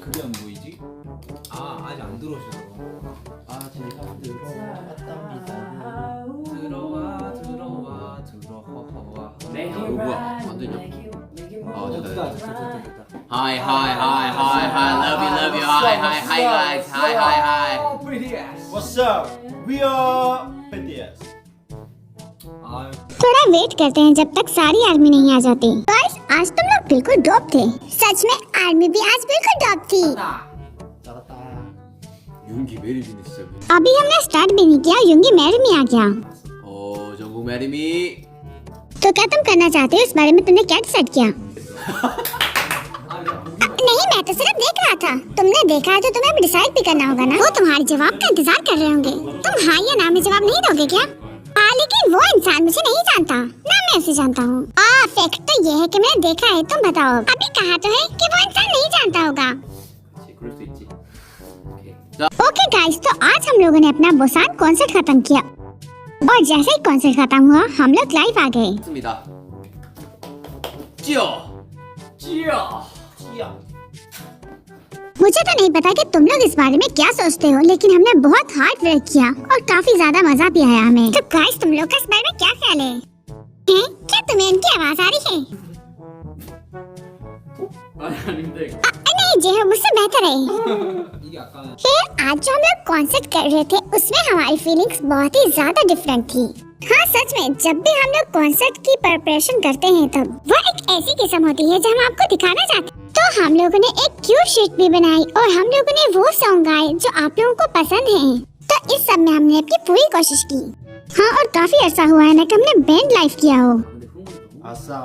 그게 안 보이지? 아 아직 안 들어오셔서. 아 제가 들어왔답니다. 들어와. 이거 뭐야? 안 되냐? 아 됐다. 됐다. Hi, love you. Hi guys. Hi. Pretty ass. What's up? We are BTS. 아 थोड़ा wait करते हैं जब तक सारी आर्मी नहीं आ जाती। गाइस आज तुम लोग बिल्कुल ड्रॉप थे। सच में आर्मी भी आज बिल्कुल ड्रॉप थी। 잘했다. 윤기 메리미네 진짜. अभी हमने स्टार्ट भी नहीं किया, युंगी मैरी में आ गया। 정국 메리미. तो क्या तुम करना चाहते हो, इस बारे में तुमने क्या डिसाइड किया? नहीं, मैं तो सिर्फ देख रहा था। तुमने देखा है तो तुम्हें भी डिसाइड भी करना होगा ना। वो तुम्हारे जवाब का इंतजार कर रहे होंगे। तुम हाँ या ना में जवाब नहीं दोगे क्या? लेकिन वो इंसान मुझे नहीं जानता, ना मैं उसे जानता हूँ। फैक्ट तो ये है कि मैंने देखा है, तुम बताओ। अभी कहा तो है कि वो इंसान नहीं जानता होगा। 그럴 수 있지. ओके गाइस, तो आज हम लोगों ने अपना बुसान कॉन्सर्ट खत्म किया और जैसे ही कॉन्सर्ट खत्म हुआ हम लोग लाइव आ गए। 좋습니다. 찌어. 찌야. मुझे तो नहीं पता कि तुम लोग इस बारे में क्या सोचते हो, लेकिन हमने बहुत हार्ड वर्क किया और काफी ज्यादा मजा भी आया हमें। तो गाइस तुम लोग का इस बारे में क्या ख्याल है? क्या तुम्हें इनकी आवाज आ रही है? 아닌데. नहीं, जो है मुझसे बेहतर है। 이게 약간 खैर आज जो हम लोग कॉन्सर्ट कर रहे थे उसमें हमारी फीलिंग्स बहुत ही ज्यादा डिफरेंट थी। हाँ सच में, जब भी हम लोग कॉन्सर्ट की प्रिपरेशन करते हैं तब वह एक ऐसी किस्म होती है जो हम आपको दिखाना चाहते हैं। तो हम लोगों ने एक क्यूट शीट भी बनाई और हम लोगों ने वो सॉन्ग गाए जो आप लोगों को पसंद हैं। तो इस सब में हमने अपनी पूरी कोशिश की। हाँ, और काफी अर्सा हुआ है ना कि हमने बैंड लाइव किया हो। 아싸.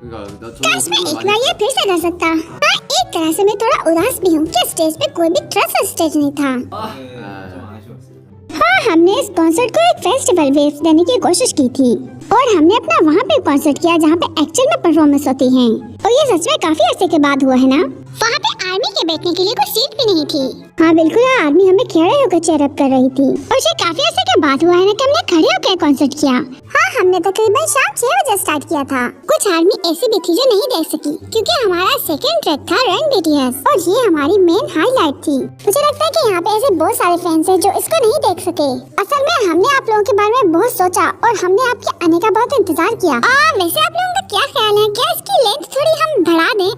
그러니까 나 काश मैं एक बार ये फिर से कर सकता। हाँ, एक तरह से मैं थोड़ा उदास भी हूँ कि स्टेज पे कोई भी ट्रस्ट स्टेज नहीं था। 좀 아쉬웠어요. हाँ, हमने इस कॉन्सर्ट को एक फेस्टिवल वेव देने की कोशिश की थी और हमने अपना वहाँ पे कॉन्सर्ट किया जहाँ पे एक्चुअल में परफॉर्मेंस होती है। और ये सच में काफी अर्से के बाद हुआ है ना। वहाँ पे आर्मी के बैठने के लिए कोई सीट भी नहीं थी। हाँ बिल्कुल, आर्मी हमें खड़े होकर चेयर अप कर रही थी और ये काफी अर्से के बाद हुआ है ना कि हमने खड़े होकर कॉन्सर्ट किया। हाँ, हमने तकरीबन शाम 6 बजे स्टार्ट किया था। कुछ आर्मी ऐसी भी थी जो नहीं देख सकी क्योंकि हमारा सेकंड ट्रैक था रन बीटीएस और ये हमारी मेन हाईलाइट थी। मुझे लगता है कि यहाँ पे ऐसे बहुत सारे फैंस हैं जो इसको नहीं देख सके। असल में हमने आप लोगों के बारे में बहुत सोचा और हमने आपके आने का बहुत इंतजार किया। वैसे आप लोगों का क्या ख्याल है, क्या इसकी लेंथ थोड़ी हम बढ़ा दें?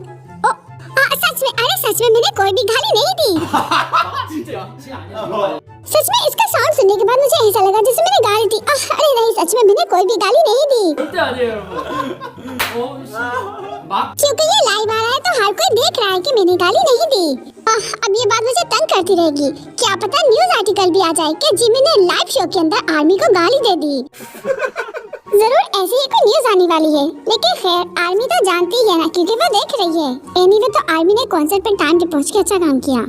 सच में मैंने कोई भी गाली नहीं दी। सच में इसका साउंड सुनने के बाद मुझे ऐसा लगा जैसे मैंने गाली दी। अरे नहीं, सच में मैंने कोई भी गाली नहीं दी। 절대 아니에요 여러분. क्योंकि ये लाइव आ रहा है तो हर कोई देख रहा है कि मैंने गाली नहीं दी। अब ये बात मुझे तंग करती रहेगी। क्या पता न्यूज आर्टिकल भी आ जाए कि जिमी ने लाइव शो के अंदर आर्मी को गाली दे दी। जरूर ऐसी ही कोई न्यूज आने वाली है, लेकिन खैर आर्मी तो जानती ही है ना क्योंकि वो देख रही है। एनीवे तो आर्मी ने कॉन्सर्ट पर टाइम पे पहुंच के अच्छा काम किया।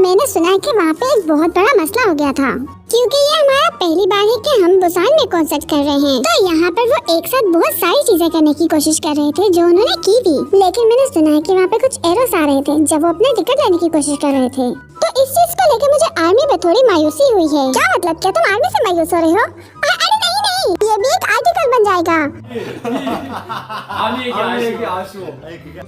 मैंने सुना है कि वहाँ पे एक बहुत बड़ा मसला हो गया था क्योंकि ये हमारा पहली बार है कि हम बुसान में कॉन्सर्ट कर रहे हैं। तो यहाँ पर वो एक साथ बहुत सारी चीजें करने की कोशिश कर रहे थे जो उन्होंने की थी, लेकिन मैंने सुना है कि वहाँ पे कुछ एरोस आ रहे थे जब वो अपने टिकट लेने की कोशिश कर रहे थे। तो इस चीज को लेकर मुझे आर्मी में थोड़ी मायूसी हुई है। क्या मतलब, क्या तुम आर्मी से मायूस हो रहे हो? अरे नहीं, ये भी एक आर्टिकल बन जाएगा। 아니 아쉬워.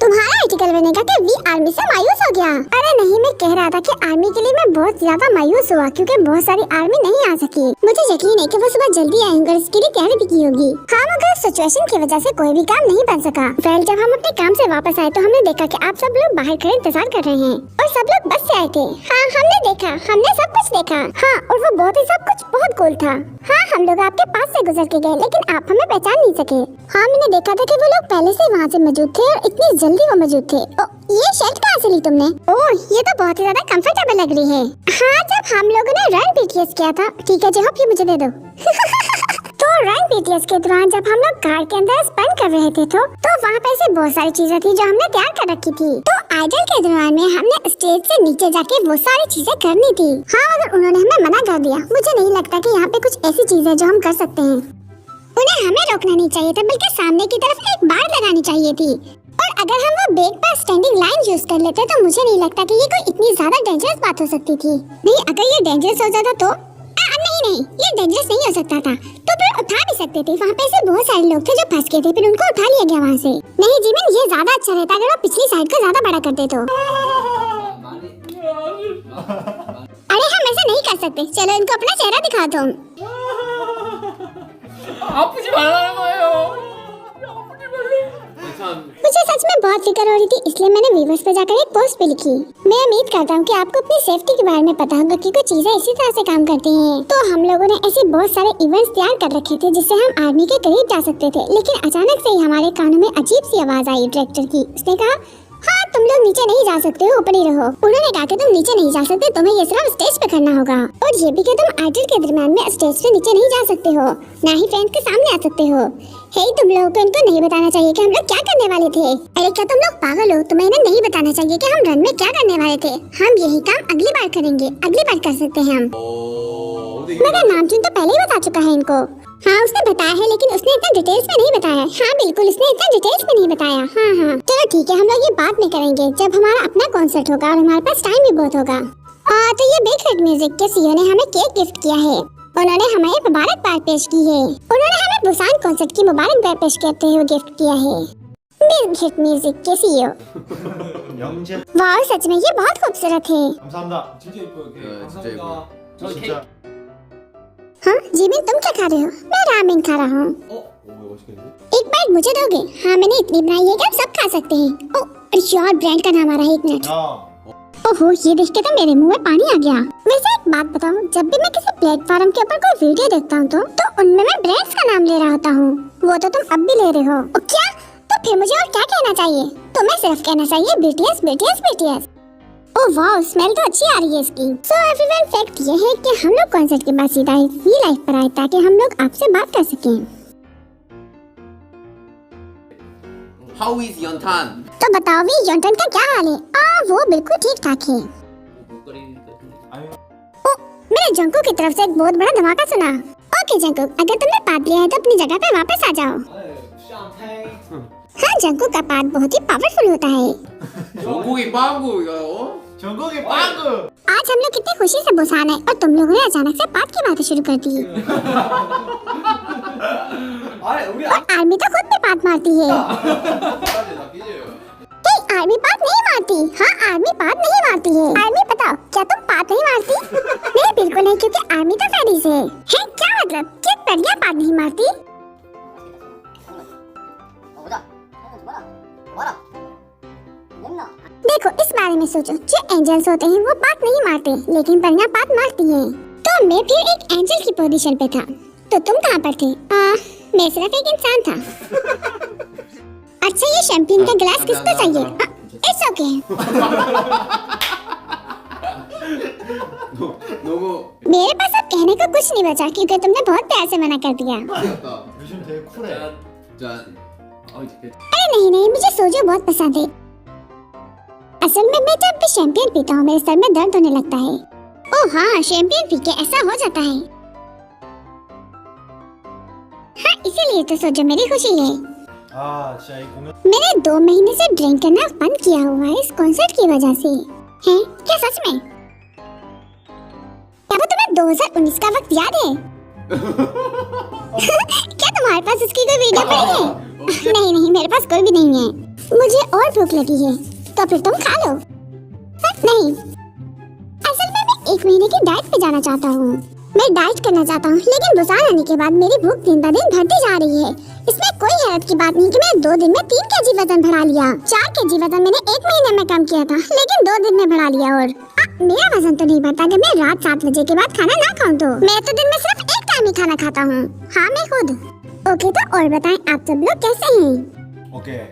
तुम्हारा आर्टिकल बनेगा कि वी आर्मी से मायूस हो गया। अरे नहीं, मैं कह रहा था कि आर्मी के लिए मैं बहुत ज्यादा मायूस हुआ क्योंकि बहुत सारी आर्मी नहीं आ सकी। मुझे यकीन है कि वो सुबह जल्दी आएंगे और इसके लिए तैयारी भी की होगी। हाँ, मगर सिचुएशन की वजह से कोई भी काम नहीं बन सका। फिर जब हम अपने काम से वापस आए तो हमने देखा कि आप सब लोग बाहर खड़े इंतजार कर रहे हैं और सब लोग बस से आए थे। हाँ, हमने देखा, हमने सब कुछ देखा। हाँ, और वो बहुत ही सब कुछ बहुत कूल था। हाँ, हम लोग आपके पास से गुजर के गए लेकिन आप हमें पहचान नहीं सके। हाँ, मैंने देखा था कि वो लोग पहले से वहाँ से मौजूद थे और इतनी जल्दी वो मौजूद थे। ये शर्ट कहाँ से ली तुमने? ओह, ये तो बहुत ही ज्यादा कंफर्टेबल लग रही है। हाँ, जब हम लोगों ने रन बीटीएस किया था। ठीक है जी, होप ये मुझे दे दो। तो रन बीटीएस के दौरान जब हम लोग कार के अंदर स्पेंड कर रहे थे तो वहाँ पे ऐसे बहुत सारी चीजें थी जो हमने तैयार कर रखी थी। तो आइडल के दौरान में हमने स्टेज से नीचे जाके वो सारी चीजें करनी थी। हाँ, मगर उन्होंने हमें मना कर दिया। मुझे नहीं लगता कि यहाँ पे कुछ ऐसी चीजें जो हम कर सकते हैं। उन्हें हमें रोकना नहीं चाहिए था, बल्कि सामने की तरफ एक बाड़ लगानी चाहिए थी। और अगर हम वो बेग पर स्टैंडिंग लाइन यूज कर लेते तो मुझे नहीं लगता कि ये कोई इतनी ज्यादा डेंजरस बात हो सकती थी। नहीं, अगर ये डेंजरस हो जाता तो नहीं, ये डेंजरस नहीं हो सकता था। तो फिर उठा भी सकते थे। वहाँ पे ऐसे बहुत सारे लोग थे जो फंस गए थे, फिर उनको उठा लिया गया वहाँ से। नहीं जीवन, ये ज्यादा अच्छा रहता अगर वो पिछली साइड को ज्यादा बड़ा करते तो। कर सकते, चलो इनको अपना चेहरा दिखा दो। 아프지 말라는 거예요. मुझे सच में बहुत फिक्र हो रही थी, इसलिए मैंने व्यूवर्स पे जाकर एक पोस्ट भी लिखी। मैं उम्मीद करता हूँ कि आपको अपनी सेफ्टी के बारे में पता होगा कि कुछ चीजें इसी तरह से काम करती हैं। तो हम लोगों ने ऐसे बहुत सारे इवेंट्स तैयार कर रखे थे जिससे हम आर्मी के करीब जा सकते थे, लेकिन अचानक से ही हमारे कानों में अजीब सी आवाज आई डायरेक्टर की। उसने कहा, हाँ तुम लोग नीचे नहीं जा सकते हो, ऊपर ही रहो। उन्होंने कहा कि तुम नीचे नहीं जा सकते, तुम्हें ये सिर्फ स्टेज पे करना होगा, और ये भी कि तुम आइडल के दरमियान में स्टेज पे नीचे नहीं जा सकते हो, ना ही फ्रेंड्स के सामने आ सकते हो। हे, तुम लोगों को इनको नहीं बताना चाहिए कि हम लोग क्या करने वाले थे। अरे क्या तुम लोग पागल हो? तुम्हें इन्हें नहीं बताना चाहिए कि हम रन में क्या करने वाले थे। हम यही काम अगली बार करेंगे, अगली बार कर सकते हैं हम। मगर नामचुन तो पहले ही बता चुका है इनको। हाँ उसने बताया है, लेकिन उसने इतना डिटेल्स में नहीं बताया। हाँ बिल्कुल, उसने इतना डिटेल्स में नहीं बताया। हाँ चलो ठीक है, हम लोग ये बात में करेंगे जब हमारा अपना कॉन्सर्ट होगा और हमारे पास टाइम भी बहुत होगा। तो ये बिग हिट म्यूजिक के सीईओ ने हमें केक गिफ्ट किया है। उन्होंने हमें मुबारकबाद पेश की है। उन्होंने हमें बुसान कॉन्सर्ट की मुबारकबाद पेश करते हुए गिफ्ट किया है। बिग हिट म्यूजिक के सीईओ। 영재. वाह सच में ये बहुत खूबसूरत है। 감사합니다. 진짜 이뻐요. 이렇게. 진짜 이뻐요. 저 케이크. 진짜. हाँ जीबिन, तुम क्या खा रहे हो? मैं रामेन खा रहा हूँ। 오 맛있겠는데? एक बाइट मुझे दोगे? हाँ मैंने इतनी बनाई है कि आप सब खा सकते हैं। ओह यार, ब्रांड का नाम आ रहा है, एक मिनट। 야. ओहो, ये देख के तो मेरे मुंह में पानी आ गया। वैसे एक बात बताऊं, जब भी मैं किसी प्लेटफॉर्म के ऊपर कोई वीडियो देखता हूँ तो उनमें मैं ब्रांड्स का नाम ले रहा होता हूँ। वो तो तुम अब भी ले रहे हो। क्या? तो फिर मुझे और क्या कहना चाहिए? तुम्हें सिर्फ कहना चाहिए BTS BTS BTS। ओह वाह, स्मेल तो अच्छी आ रही है इसकी। सो एवरीवन, फैक्ट ये है कि हम लोग कॉन्सर्ट के बाद सीधा वी लाइफ पर आए ताकि हम लोग आपसे बात कर सकें। How is 연탄? तो बताओ वी, योंटन का क्या हाल है? वो बिल्कुल ठीक ठाक है। मैंने जंकुक की तरफ से एक बहुत बड़ा धमाका सुना। ओके जंकुक, अगर तुमने पाद लिया है तो अपनी जगह पे वापस आ जाओ। 샴페인. हाँ, जंकुक का पाद बहुत ही पावरफुल होता है। 전국이 빵구 이거. 전국이 빵구. आज हम लोग कितनी खुशी से बुसान है और तुम लोगों ने अचानक से पाद की बातें शुरू कर दी। 아니 우리 और आर्मी तो खुद भी पाद मारती है। आर्मी पाद नहीं मारती। हाँ, आर्मी पाद नहीं मारती है। आर्मी बताओ, क्या तुम पाद नहीं मारती? नहीं बिल्कुल नहीं, क्योंकि आर्मी तो फेरीज है। क्या मतलब? किस बढ़िया पाद नहीं मारती? देखो, इस बारे में सोचो, जो एंजल्स होते हैं वो पाद नहीं मारते, लेकिन बढ़िया पाद मारती हैं। तो मैं फिर एक एंजल की पोजीशन पे था, तो तुम कहाँ पर थे? मैं सिर्फ एक इंसान था। अच्छा, ये शैंपेन का गिलास किसको चाहिए? It's okay. 너무 मेरे पास अब कहने को कुछ नहीं बचा क्योंकि तुमने बहुत प्यार से मना कर दिया। 귀엽다. 요즘 되게 쿨해. 짠. अरे नहीं, मुझे सोजो बहुत पसंद है। असल में मैं जब भी शैंपेन पीता हूँ मेरे सर में दर्द होने लगता है। ओह हाँ, शैंपेन पी के ऐसा हो जाता है। हाँ, इसीलिए तो सोजो मेरी खुशी है। 진짜 이 공연. मैंने 2 महीने से ड्रिंक करना बंद किया हुआ है इस कॉन्सर्ट की वजह से। हैं? क्या सच में? क्या वो तुम्हें 2019 का वक्त याद है? क्या तुम्हारे पास उसकी कोई वीडियो पड़ी है? नहीं, मेरे पास कोई भी नहीं है। मुझे और भूख लगी है, तो फिर तुम खा लो। नहीं, असल में मैं 1 महीने की डाइट पे जाना चाहता हूँ। मैं डाइट करना चाहता हूँ, लेकिन बुसान आने के बाद मेरी भूख दिन ब दिन बढ़ती जा रही है। इसमें कोई हैरत की बात नहीं कि मैं 2 दिन में 3 केजी वजन बढ़ा लिया। 4 केजी वजन मैंने 1 महीने में कम किया था, लेकिन 2 दिन में बढ़ा लिया। और मेरा वजन तो नहीं बढ़ता अगर मैं रात 7 बजे के बाद खाना ना खाऊं तो। मैं तो दिन में सिर्फ एक टाइम ही खाना खाता हूँ। हाँ, मैं खुद। ओके, तो और बताएं आप सब लोग कैसे हैं? 오케이.